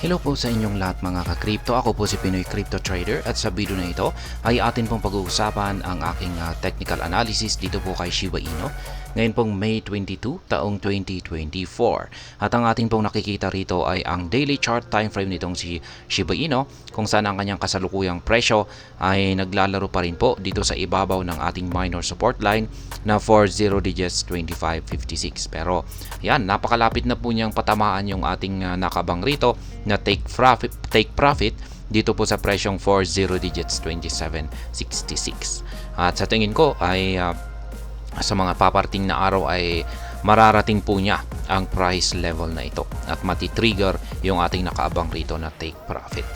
Hello po sa inyong lahat mga ka-crypto. Ako po si Pinoy Crypto Trader at sa video na ito ay atin pong pag-uusapan ang aking technical analysis dito po kay Shiba Inu. Ngayon pong May 22, taong 2024. At ang ating pong nakikita rito ay ang daily chart time frame nitong si Shiba Inu kung saan ang kanyang kasalukuyang presyo ay naglalaro pa rin po dito sa ibabaw ng ating minor support line na 40 digits 2556. Pero yan, napakalapit na po niyang patamaan yung ating nakabang rito na take profit dito po sa presyong 40 digits 2766. At sa tingin ko ay sa mga paparting na araw ay mararating po niya ang price level na ito at matitrigger yung ating nakaabang rito na take profit.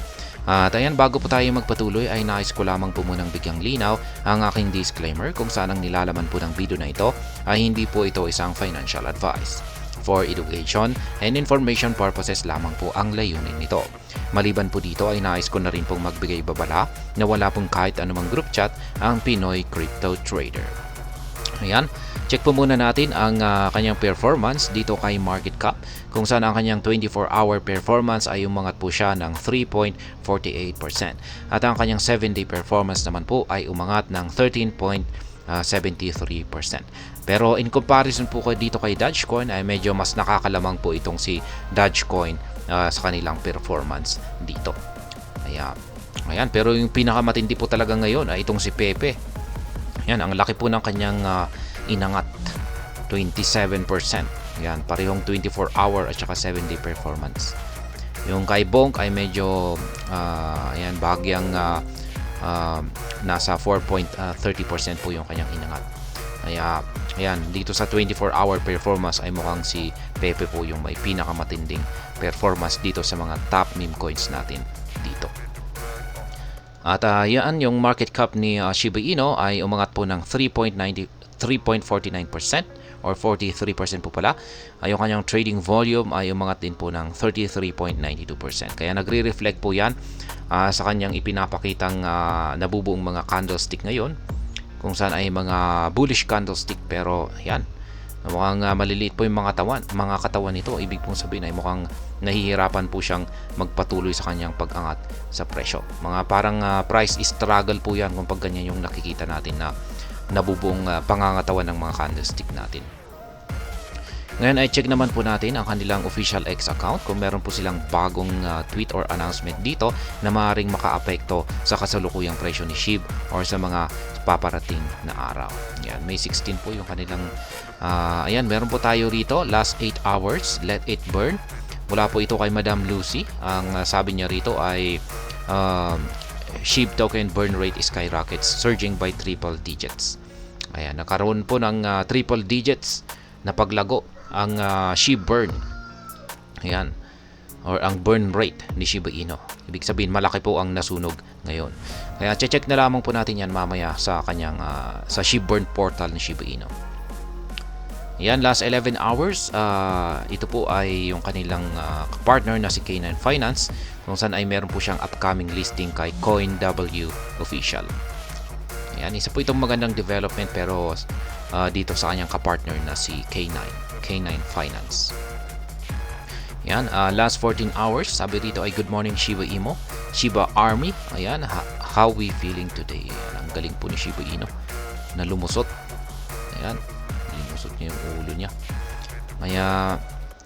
At ayan, bago po tayo magpatuloy ay nais ko lamang po munang bigyang linaw ang aking disclaimer kung saan ang nilalaman po ng video na ito ay hindi po ito isang financial advice. For education and information purposes lamang po ang layunin nito. Maliban po dito ay nais ko na rin pong magbigay babala na wala pong kahit anumang group chat ang Pinoy Crypto Trader. Ayan, check po muna natin ang kanyang performance dito kay market cap kung saan ang kanyang 24-hour performance ay umangat po siya ng 3.48% at ang kanyang 7-day performance naman po ay umangat ng 13.73%. Pero in comparison po dito kay Dogecoin ay medyo mas nakakalamang po itong si Dogecoin sa kanilang performance dito. Ayan, pero yung pinakamatindi po talaga ngayon ay itong si Pepe. Yan, ang laki po ng kanyang inangat, 27%. Yan, parehong 24-hour at saka 7-day performance. Yung kay Bonk ay medyo ayan, bahagyang nasa 4.30% po yung kanyang inangat. Ayan, dito sa 24-hour performance ay mukhang si Pepe po yung may pinakamatinding performance dito sa mga top meme coins natin dito. At yan, yung market cap ni Shiba Inu ay umangat po ng 3.49% or 43% po pala. Yung kanyang trading volume ay umangat din po ng 33.92%. Kaya nagre-reflect po yan sa kanyang ipinapakitang nabubuong mga candlestick ngayon kung saan ay mga bullish candlestick, pero yan, mukhang maliliit po yung mga katawan nito. Ibig pong sabihin ay mukhang nahihirapan po siyang magpatuloy sa kanyang pag-angat sa presyo. Mga parang price struggle po yan kung pag ganyan yung nakikita natin na nabubuong pangangatawan ng mga candlestick natin. Ngayon ay check naman po natin ang kanilang official X account kung meron po silang bagong tweet or announcement dito na maaaring makaapekto sa kasalukuyang presyo ni SHIB or sa mga paparating na araw. Yan, May 16 po yung kanilang ayan, meron po tayo rito, last 8 hours, let it burn. Mula po ito kay Madam Lucy. Ang sabi niya rito ay SHIB token burn rate skyrockets, surging by triple digits. Ayan, nakaroon po ng triple digits na paglago ang SHIB burn. Ayan, or ang burn rate ni Shiba Inu. Ibig sabihin malaki po ang nasunog ngayon. Kaya check na lamang po natin yan mamaya sa kanyang sa SHIB burn portal ni Shiba Inu. Yan, last 11 hours, ito po ay yung kanilang partner na si K9 Finance kung saan ay meron po siyang upcoming listing kay CoinW Official. Yan, isa po itong magandang development pero dito sa kanyang kapartner na si K9 Finance. Yan, last 14 hours, sabi dito ay good morning Shiba Inu, Shiba Army. Ayan, how we feeling today? Ayan, ang galing po ni Shiba Inu na lumusot. Ayan, lumusot niya yung ulo niya. Kaya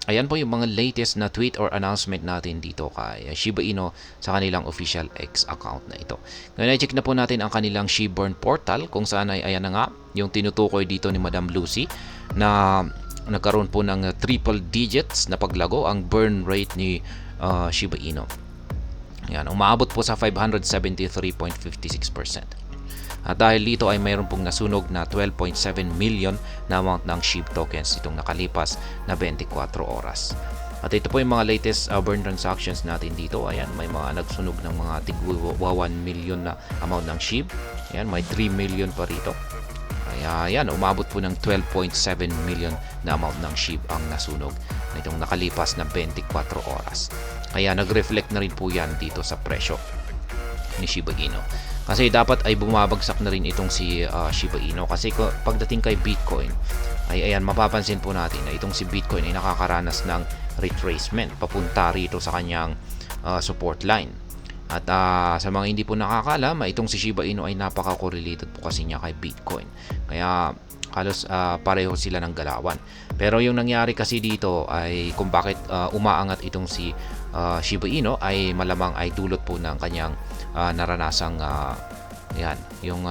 ayan po yung mga latest na tweet or announcement natin dito kay Shiba Inu sa kanilang official X account na ito. Ngayon i-check na po natin ang kanilang SHIB burn portal kung saan ay ayan na nga yung tinutukoy dito ni Madam Lucy na nagkaroon po ng triple digits na paglago ang burn rate ni Shiba Inu. Yan, umaabot po sa 573.56%. At dahil dito ay mayroon pong nasunog na 12.7 million na amount ng SHIB tokens itong nakalipas na 24 oras. At ito po yung mga latest burn transactions natin dito. Ayan, may mga nagsunog ng mga tigwa 1 million na amount ng SHIB. Ayan, may 3 million pa rito. Kaya yan, umabot po ng 12.7 million na amount ng SHIB ang nasunog na itong nakalipas na 24 oras. Kaya nag-reflect na rin po yan dito sa presyo ni Shiba Inu. Kasi dapat ay bumabagsak na rin itong si Shiba Inu. Kasi pagdating kay Bitcoin, ay ayan, mapapansin po natin na itong si Bitcoin ay nakakaranas ng retracement papunta rito sa kanyang support line. At sa mga hindi po nakakaalam, itong si Shiba Inu ay napaka-correlated po kasi niya kay Bitcoin. Kaya halos pareho sila ng galawan. Pero yung nangyari kasi dito ay kung bakit umaangat itong si Shiba Inu ay malamang ay dulot po ng kanyang naranasang yung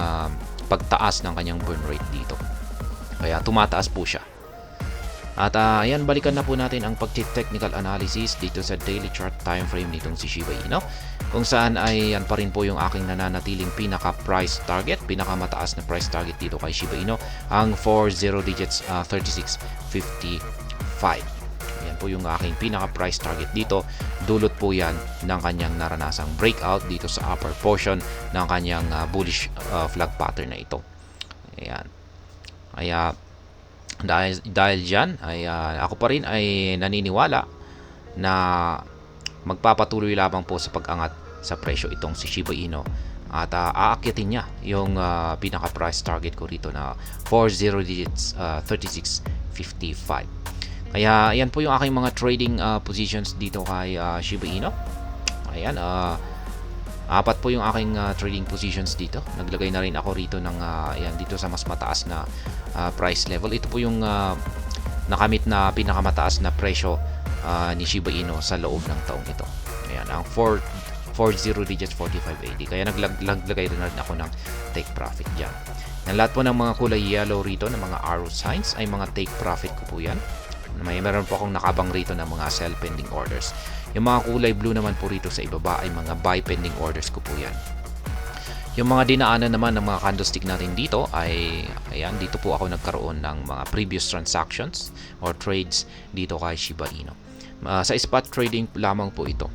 pagtaas ng kanyang burn rate dito. Kaya tumataas po siya. At ayan, balikan na po natin ang pag-technical analysis dito sa daily chart time frame nitong si Shiba Inu, kung saan ay yan pa rin po yung aking nananatiling pinaka price target, pinakamataas na price target dito kay Shiba Inu, ang 40 digits 36.55. Yan po yung aking pinaka price target dito. Dulot po yan ng kanyang naranasang breakout dito sa upper portion ng kanyang bullish flag pattern na ito. Ayan. Kaya dahil dyan ay ako pa rin ay naniniwala na magpapatuloy lamang po sa pag-angat sa presyo itong si Shiba Inu, at aakyatin niya yung pinaka price target ko rito na 40 digits 36.55. Kaya yan po yung aking mga trading positions dito kay Shiba Inu. Ayan, apat po yung aking trading positions dito. Naglagay na rin ako rito ng ayan, dito sa mas mataas na price level. Ito po yung nakamit na pinakamataas na presyo ni Shiba Inu sa loob ng taong ito. Ayan, ang 40 digits 45.80. Kaya naglagay rin ako ng take profit dyan. Ang lahat po ng mga kulay yellow rito, ng mga arrow signs, ay mga take profit ko po yan. Meron po akong nakabang rito ng mga sell pending orders. Yung mga kulay blue naman po rito sa ibaba ay mga buy pending orders ko po yan. Yung mga dinaanan naman ng mga candlestick natin dito ay ayan, dito po ako nagkaroon ng mga previous transactions or trades dito kay Shiba Inu. Sa spot trading lamang po ito.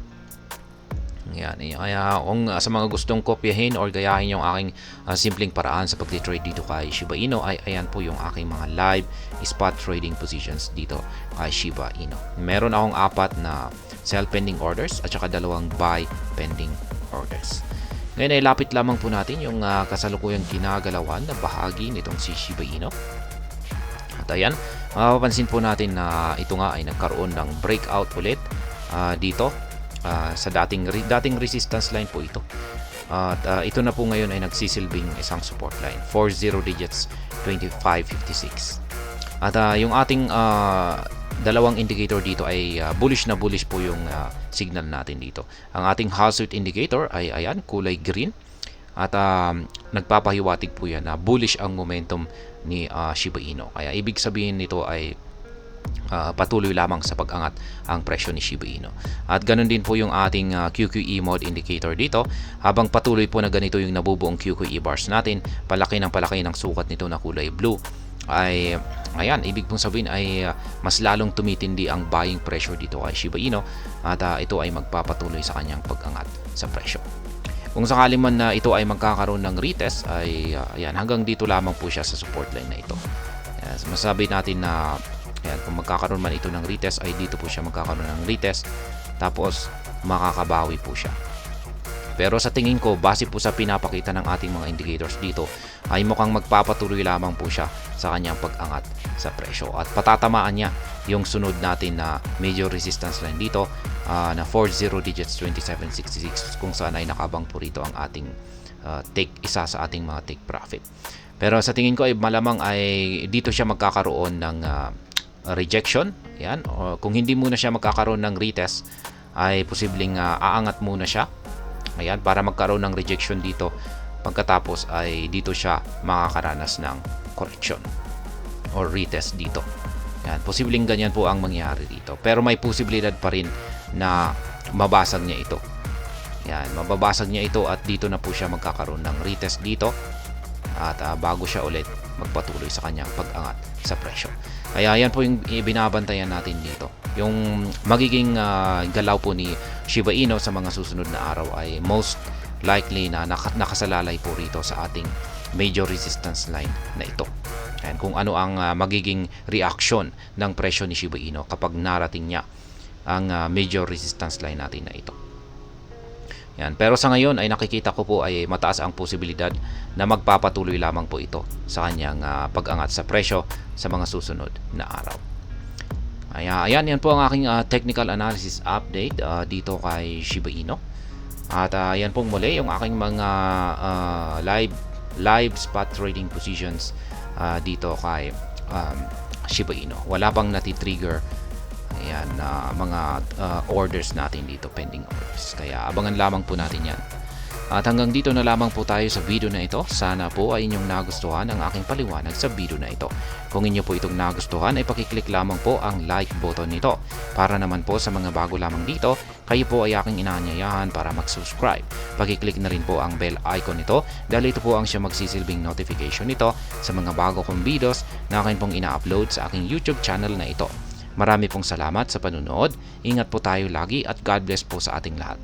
Yan, kaya kung sa mga gustong kopyahin or gayahin yung aking simpleng paraan sa pag-trade dito kay Shiba Inu, ay ayan po yung aking mga live spot trading positions dito kay Shiba Inu. Meron akong 4 na sell pending orders at saka 2 buy pending orders. Ngayon ay lapit lamang po natin yung kasalukuyang ginagalawan na bahagi nitong si Shiba Inu. At ayan, mapapansin po natin na ito nga ay nagkaroon ng breakout ulit dito sa dating resistance line po ito. At ito na po ngayon ay nagsisilbing isang support line, 40 digits 25.56. At yung ating dalawang indicator dito ay bullish na bullish po yung signal natin dito. Ang ating Hazard indicator ay ayan, kulay green. At nagpapahiwatig po yan na bullish ang momentum ni Shiba Inu. Kaya ibig sabihin nito ay patuloy lamang sa pag-angat ang presyo ni Shiba Inu. At ganun din po yung ating QQE mode indicator dito. Habang patuloy po na ganito yung nabubuong QQE bars natin, palaki ng sukat nito na kulay blue, ay ayan, ibig pong sabihin ay mas lalong tumitindi ang buying pressure dito kay Shiba Inu, at ito ay magpapatuloy sa kanyang pag-angat sa presyo. Kung sakali man na ito ay magkakaroon ng retest, ay ayan, hanggang dito lamang po siya sa support line na ito. Masabi natin na ayan, kung magkakaroon man ito ng retest, ay dito po siya magkakaroon ng retest, tapos makakabawi po siya. Pero sa tingin ko, base po sa pinapakita ng ating mga indicators dito, ay mukhang magpapatuloy lamang po siya sa kanyang pag-angat sa presyo. At patatamaan niya yung sunod natin na major resistance line dito na 40 digits 27.66, kung saan ay nakabang po rito ang ating isa sa ating mga take profit. Pero sa tingin ko ay malamang ay dito siya magkakaroon ng rejection. Yan. O kung hindi muna siya magkakaroon ng retest, ay posibleng aangat muna siya. Ayan, para magkaroon ng rejection dito. Pagkatapos ay dito siya makakaranas ng correction or retest dito. Ayan, posibleng ganyan po ang mangyari dito. Pero may posibilidad pa rin na mabasag niya ito. Ayan, mababasag niya ito at dito na po siya magkakaroon ng retest dito. At bago siya ulit magpatuloy sa kanyang pag-angat sa presyo. Kaya yan po yung binabantayan natin dito. Yung magiging galaw po ni Shiba Inu sa mga susunod na araw ay most likely na nakasalalay po rito sa ating major resistance line na ito. And kung ano ang magiging reaction ng presyo ni Shiba Inu kapag narating niya ang major resistance line natin na ito. Yan. Pero sa ngayon ay nakikita ko po ay mataas ang posibilidad na magpapatuloy lamang po ito sa kanyang pag-angat sa presyo sa mga susunod na araw. Ayan, yan po ang aking technical analysis update dito kay Shiba Inu. At yan pong muli yung aking mga live spot trading positions dito kay Shiba Inu. Wala pang nati-trigger ayan, mga orders natin dito, pending orders. Kaya abangan lamang po natin yan. At hanggang dito na lamang po tayo sa video na ito. Sana po ay inyong nagustuhan ang aking paliwanag sa video na ito. Kung inyo po itong nagustuhan ay pakiclick lamang po ang like button nito. Para naman po sa mga bago lamang dito, kayo po ay aking inaanyayahan para mag-subscribe. Pakiclick na rin po ang bell icon nito dahil ito po ang siya magsisilbing notification nito sa mga bago kong videos na akin pong ina-upload sa aking YouTube channel na ito. Marami pong salamat sa panunood. Ingat po tayo lagi at God bless po sa ating lahat.